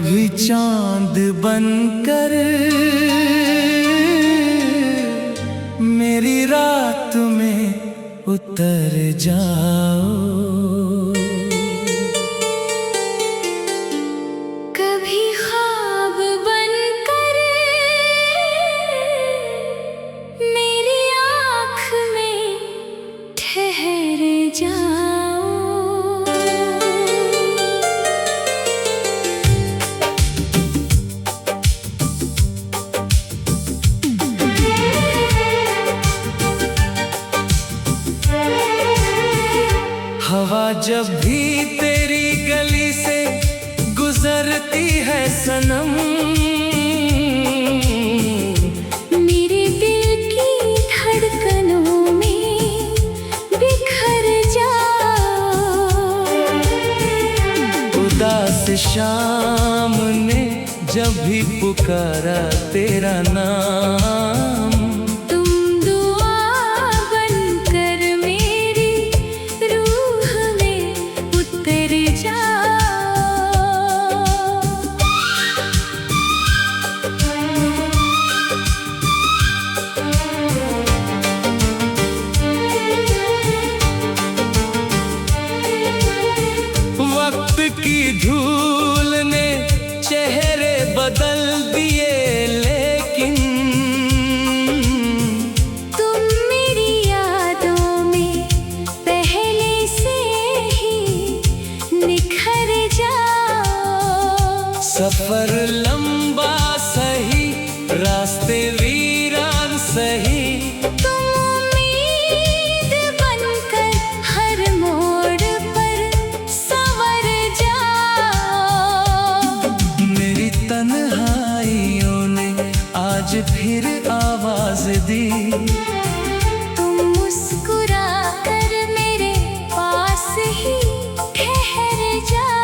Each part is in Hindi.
कभी चांद बनकर मेरी रात में उतर जाओ। कभी ख्वाब बनकर मेरी आँख में ठहर जाओ। हवा जब भी तेरी गली से गुजरती है सनम, मेरे दिल की धड़कनों में बिखर जाओ। उदास शाम ने जब भी पुकारा तेरा नाम, की धूल ने चेहरे बदल दिए, लेकिन तुम मेरी यादों में पहले से ही निखर जाओ। सफर लंबा सही, रास्ते वीरान सही, आज फिर आवाज दी। तुम मुस्कुरा कर मेरे पास ही ठहर जाओ।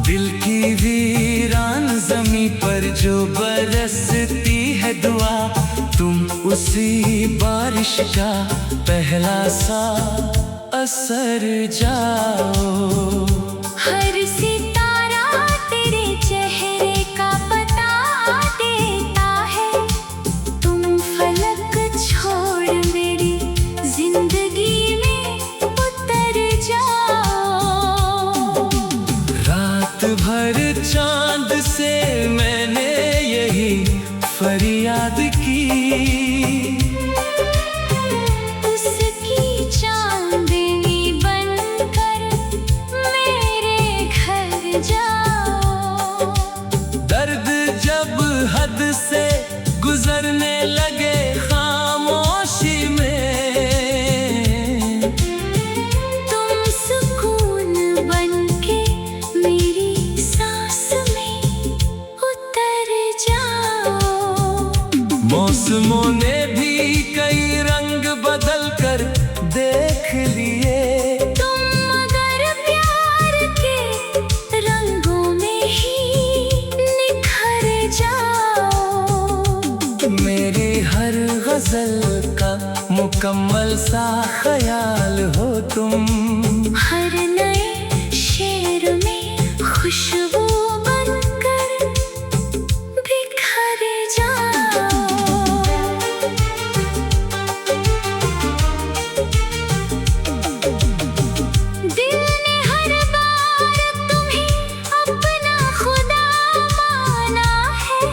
दिल की वीरान ज़मीं पर जो बरसती है दुआ, तुम उसी बारिश का पहला सा असर जाओ। हर सितारा तेरे चेहरे का पता देता है, तुम फलक छोड़ मेरी जिंदगी में उतर जाओ। रात भर चांद से मैंने यही फरियाद की, उसकी चांदनी बनकर मेरे घर जाओ। दर्द जब हद से गुजरने लगे खामोशी में, तुम सुकून बनके मेरी सांस में उतर जाओ। मौसमों ने भी कई रंग बदल कर देख लिए, तुम मगर प्यार के रंगों में ही निखर जाओ। मेरी हर गजल का मुकम्मल सा ख्याल हो तुम, हर नए शेर में खुशबू बनकर बिखर जाओ। दिल ने हर बार तुम्हें अपना खुदा माना है,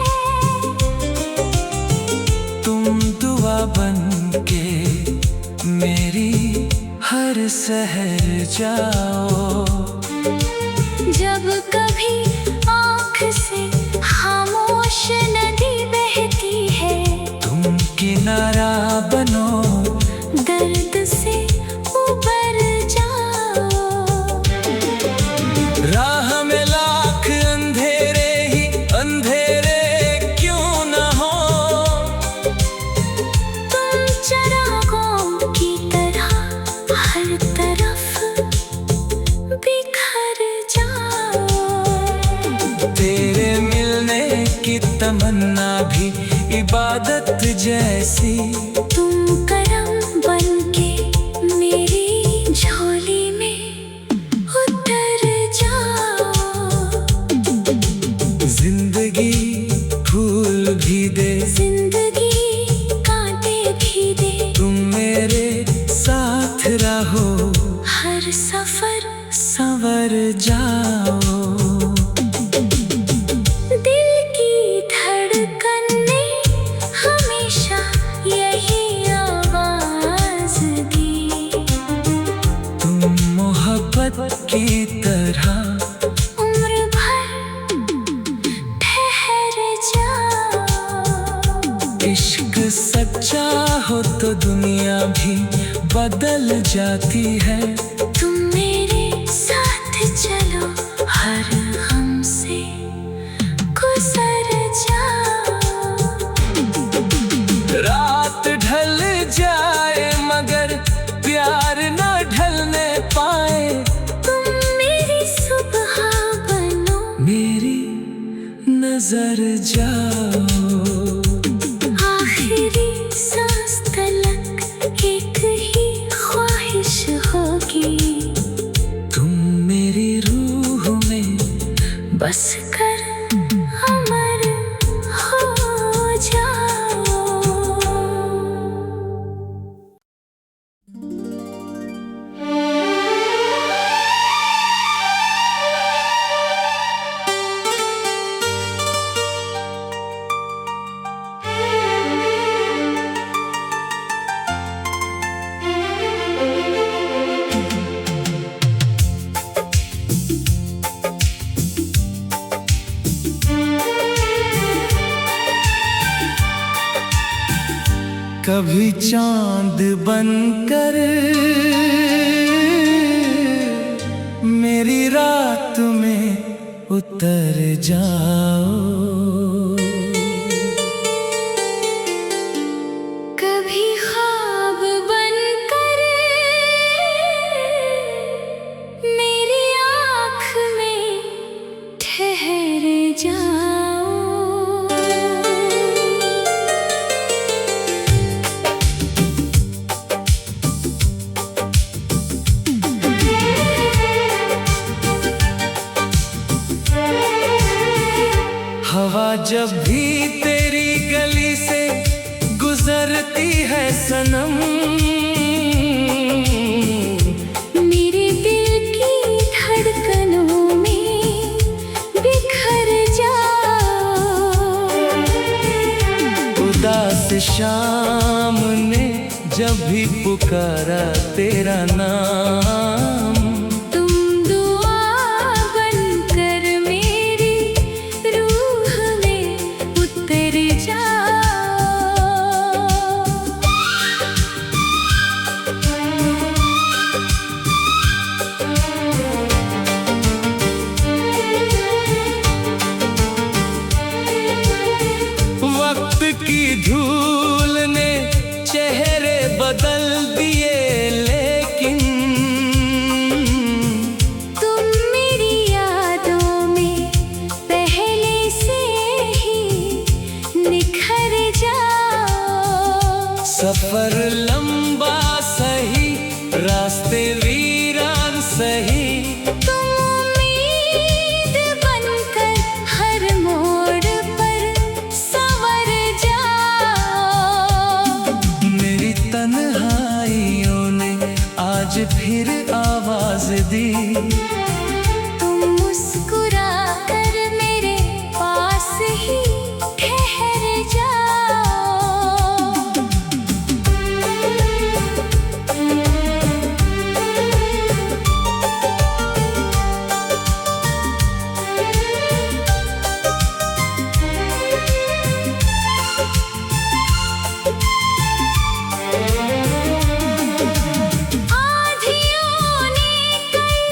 तुम दुआ बनके मेरी हर सहर जाओ। जब कभी आँख से खामोश नदी बहती है, तुम किनारा बनो दर्द से की तमन्ना भी इबादत जैसी। तुम करम बनके मेरी झोली में उतर जाओ। जिंदगी फूल भी दे, जिंदगी कांटे भी दे, तुम मेरे साथ रहो, हर सफर संवर जाओ। दिल की धड़कन ने हमेशा यही आवाज दी। तुम मोहब्बत की तरह उम्र भर ठहर जाओ। इश्क सच्चा हो तो दुनिया भी बदल जाती है। तुम मेरे साथ चलो, हर गम से गुजर जाओ। रात ढल जाए मगर प्यार न ढलने पाए। तुम मेरी सुबह बनो, मेरी नजर जाओ। आखिरी सांस तलक एक ही ख्वाहिश होगी। तुम मेरी रूह में बस कर अमर हो जाओ। कभी चांद बनकर मेरी रात में उतर जाओ। कभी ख्वाब बनकर मेरी आँख में ठहर जाओ। हवा जब भी तेरी गली से गुजरती है सनम, मेरे दिल की धड़कनों में बिखर जाओ। उदास शाम ने जब भी पुकारा तेरा नाम, तुम दुआ बनकर मेरी रूह में उतर जाओ। वक्त की धूल ने चेहरे बदल दिए, लेकिन तुम मेरी यादों में पहले से ही निखर जाओ। सफर लंबा सही, रास्ते वीरान सही, तुम उम्मीद बनकर हर मोड़ पर संवर जाओ। मेरी तन्हाइयों ने आज फिर आवाज दी। तुम मुस्कुरा कर मेरे पास ही ठहर जाओ। आँधियों ने कई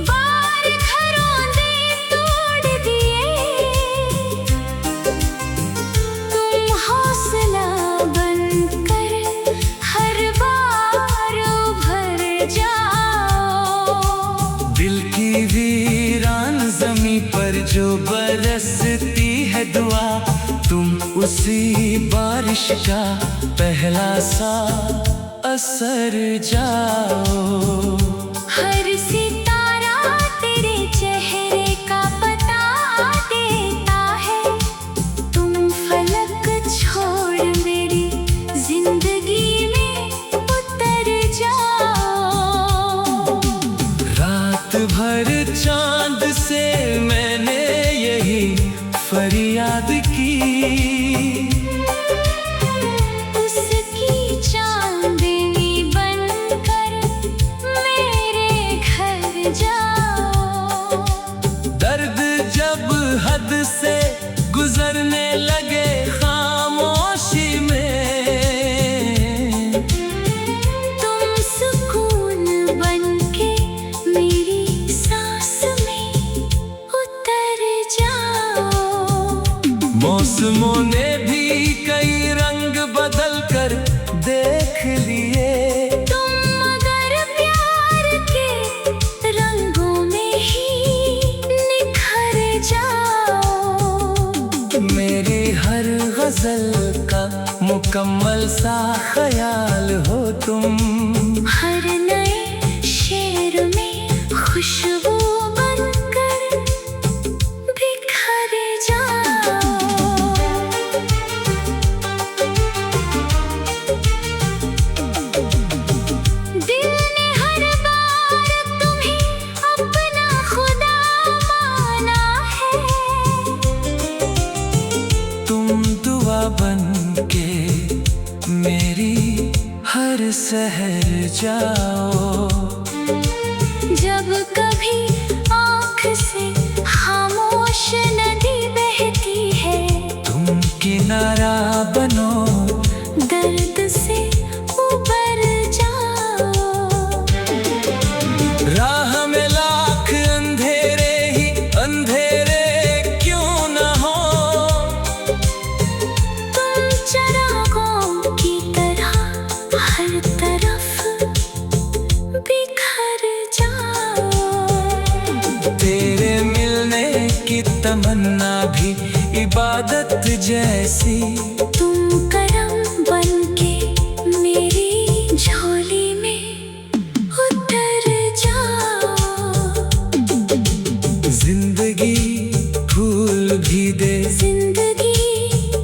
बार घरौंदे तोड़ दिए। तुम हौसला बनकर हर बार उभर जाओ। दिल की वीरान जमी पर जो बरसती है दुआ, तुम उसी बारिश का पहला सा असर जाओ। हर सितारा तेरे चेहरे का पता देता है, तुम फलक छोड़ मेरी जिंदगी में उतर जाओ। रात भर चांद से मैंने यही फरियाद की, उसकी चांदनी बनकर मेरे घर जाओ। दर्द जब हद से गुजरने लगे खामोशी में, तुम सुकून बनके मेरी सांस में उतर जाओ। मौसमों ने भी कई रंग बदल कर देख लिए, तुम मगर प्यार के रंगों में ही निखर जाओ। मेरी हर गजल का मुकम्मल सा ख्याल हो तुम। हर नए शेर में खुशबू बनकर बिखर जाओ। दिल ने हर बार तुम्हें अपना खुदा माना है, तुम दुआ बन के मेरी हर सहर जाओ। जब कभी आँख से खामोश नदी बहती है, तुम किनारा बनो, दर्द से उबर जाओ। राह में लाख अंधेरे ही अंधेरे क्यों न हो, तुम चिरागों की तरह हर तरफ बिखर जाओ। तेरे मिलने की तमन्ना भी इबादत जैसी, तुम करम बनके मेरी झोली में उतर जाओ। जिंदगी फूल भी दे, जिंदगी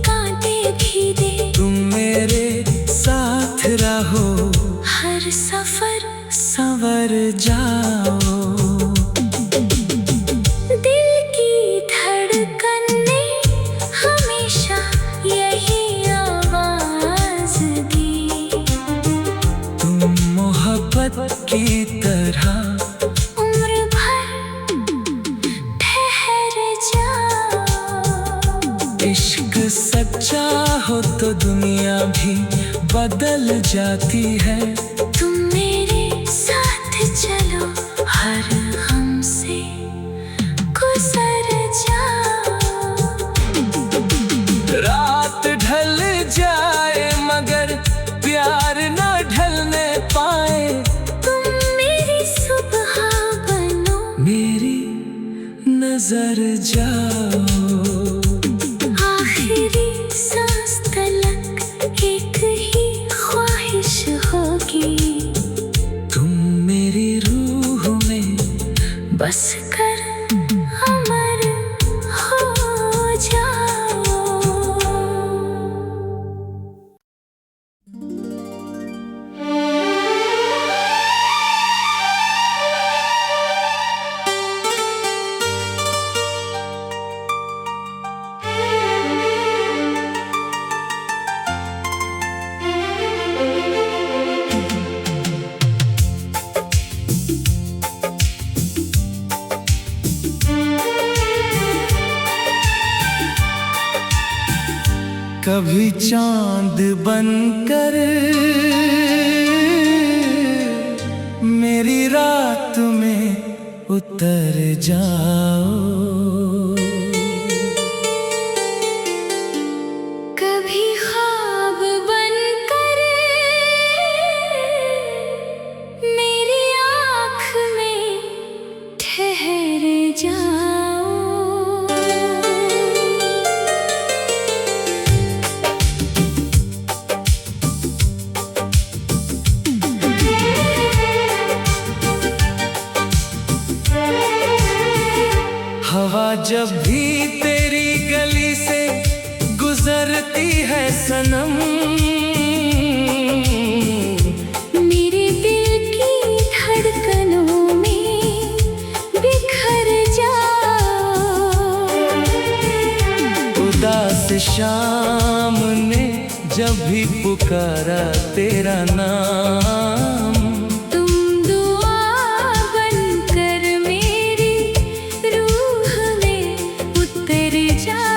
कांटे भी दे, तुम मेरे साथ रहो, हर सफर संवर जाओ। दिल की धड़कन ने हमेशा यही आवाज दी, तुम मोहब्बत की तरह उम्र भर ठहर जाओ। इश्क सच्चा हो तो दुनिया भी बदल जाती है। तुम मेरे साथ चलो, हर गम से गुजर जाओ। रात ढल जाए मगर प्यार न ढलने पाए, तुम मेरी सुबह बनो, मेरी नजर जाओ। आखिरी सांस तलक एक ही ख्वाहिश होगी, तुम मेरी रूह में बस कर अमर हो जाओ। कभी चांद बनकर मेरी रात में उतर जाओ। कभी ख्वाब बनकर मेरी आँख में ठहर जाओ। हवा जब भी तेरी गली से गुजरती है सनम, मेरे दिल की धड़कनों में बिखर जाओ। उदास शाम ने जब भी पुकारा तेरा नाम, तुम दुआ बनकर मेरी रूह में उतर जाओ।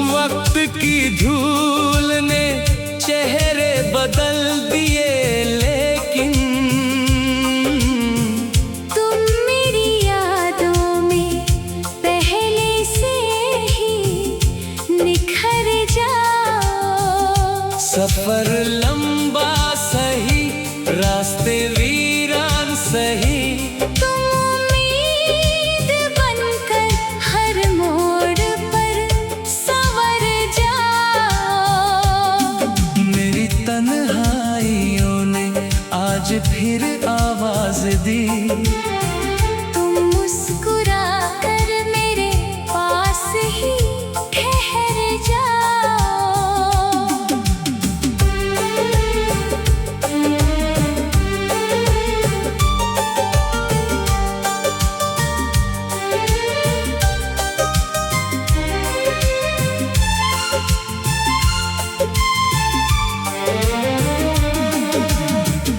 वक्त की धूल ने चेहरे बदल दिए, लेकिन तुम मेरी यादों में पहले से ही निखर जाओ। सफर लंबा सही, रास्ते वीरान सही, तुम उम्मीद बनकर हर मोड़ पर संवर जाओ। मेरी तन्हाइयों ने आज फिर आवाज दी, तुम मुस्कुरा कर मेरे पास ही ठहर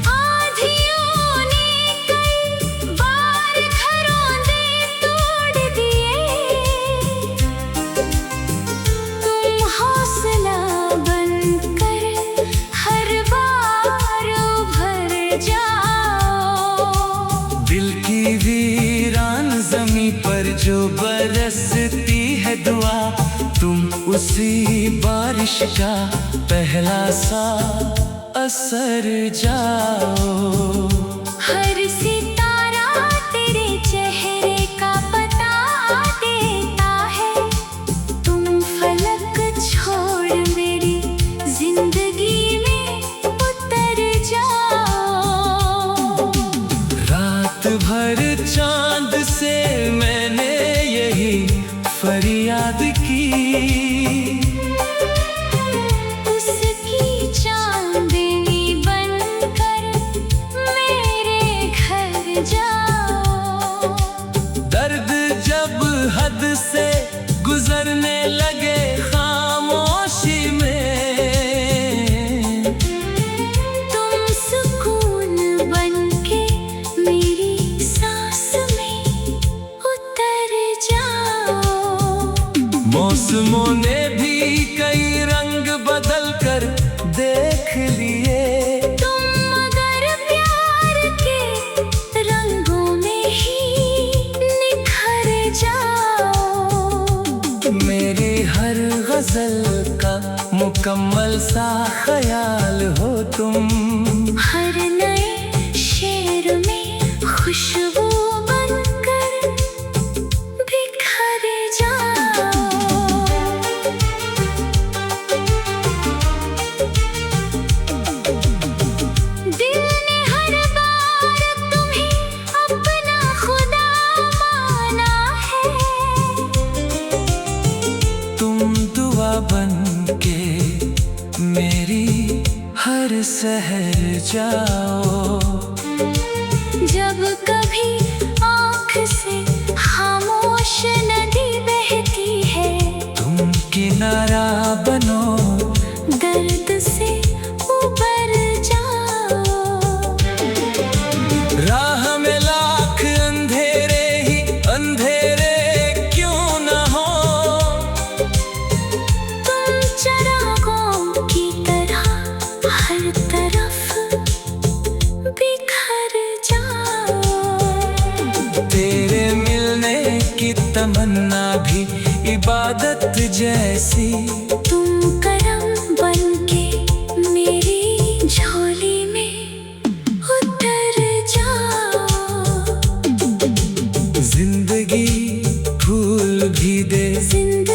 आधियों ने कई बार घरौंदे तोड़ दिए, तुम हौसला बनकर हर बार उभर जाओ। दिल की वीरान जमी पर जो बरसती है दुआ, तुम उसी बारिश का पहला सा असर जाओ। हर सितारा तेरे चेहरे का पता देता है, तुम फलक छोड़ मेरी जिंदगी में उतर जाओ। रात भर चांद से मैंने यही फरियाद की, उसकी चांदनी बनकर मेरे घर जाओ। दर्द जब हद से गुजरने लगे खामोशी में, तुम सुकून बनके मेरी सांस में उतर जाओ। मौसमों ने भी कई रंग बदल कर देख लिए, तुम मगर प्यार के रंगों में ही निखर जाओ। मेरी हर गजल का मुकम्मल सा ख्याल हो तुम, हर नए शेर में खुशबू बनकर बिखर जाओ। दिल ने हर बार तुम्हें अपना खुदा माना है, तुम दुआ बन के मेरी हर सहर जाओ। जब कभी आँख से खामोश नदी बहती है, तुम किनारा बनो, दर्द से उबर जाओ। राह में लाख अंधेरे ही अंधेरे क्यों न हो, तुम चिरागों की तरह हर तरफ बिखर जाओ। तेरे मिलने की तमन्ना भी इबादत जैसी, तुम करम बनके मेरी झोली में उतर जाओ। जिंदगी फूल भी दे, जिंदगी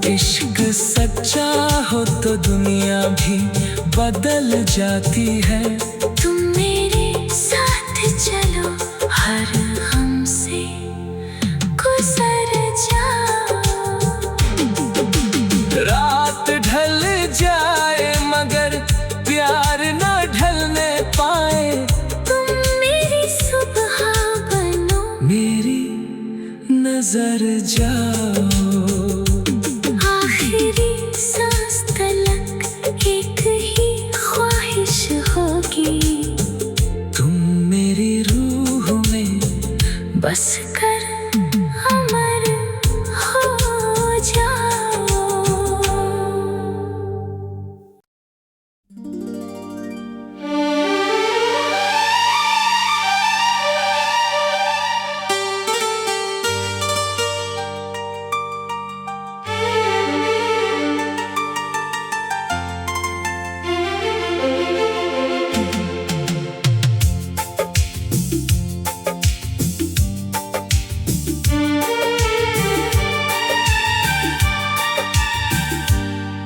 इश्क सच्चा हो तो दुनिया भी बदल जाती है। तुम मेरे साथ चलो, हर गम से गुजर जाओ। रात ढल जाए मगर प्यार न ढलने पाए। तुम मेरी सुबह बनो, मेरी नजर जाओ। आखिरी सांस तलक एक ही ख्वाहिश होगी, तुम मेरी रूह में बस कर अमर हो जाओ।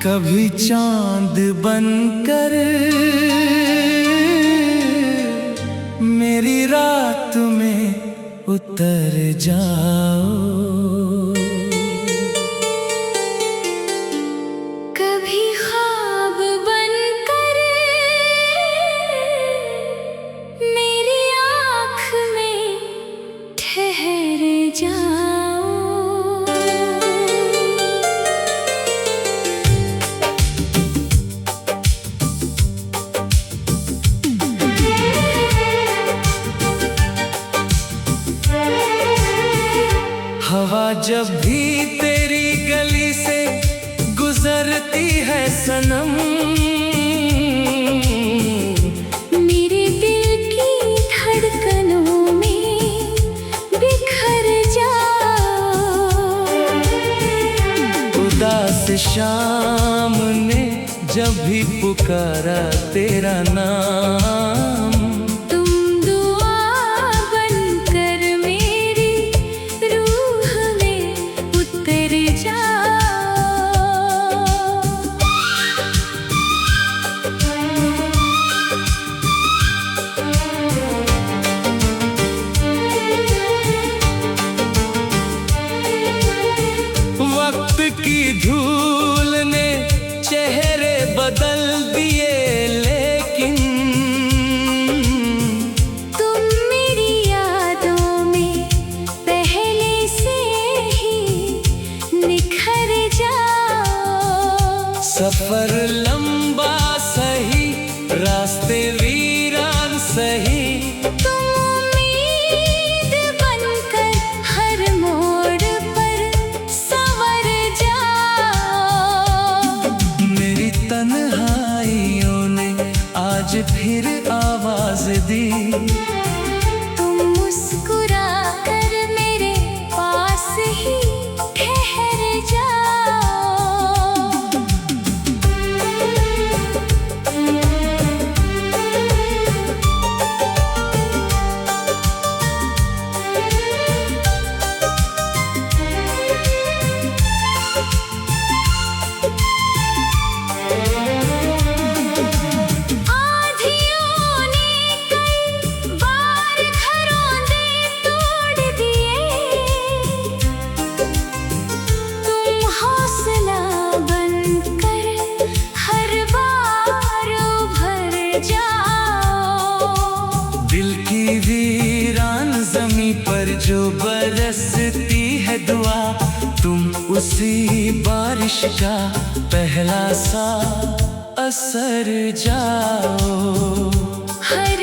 कभी चांद बनकर मेरी रात में उतर जाओ। कभी ख्वाब बनकर मेरी आँख में ठहर जाओ। हवा जब भी तेरी गली से गुजरती है सनम, मेरे दिल की धड़कनों में बिखर जाओ। उदास शाम ने जब भी पुकारा तेरा नाम, की धूल ने चेहरे बदल दिए, लेकिन तुम मेरी यादों में पहले से ही निखर जाओ। सफर लंबा सही, रास्ते वीरान सही, आज फिर आवाज दी। तुम मुस्कुरा कर मेरे पास ही ठहर जाओ। दिल की वीरान ज़मीं पर जो बरसती है दुआ, तुम उसी बारिश का पहला सा असर जाओ। हर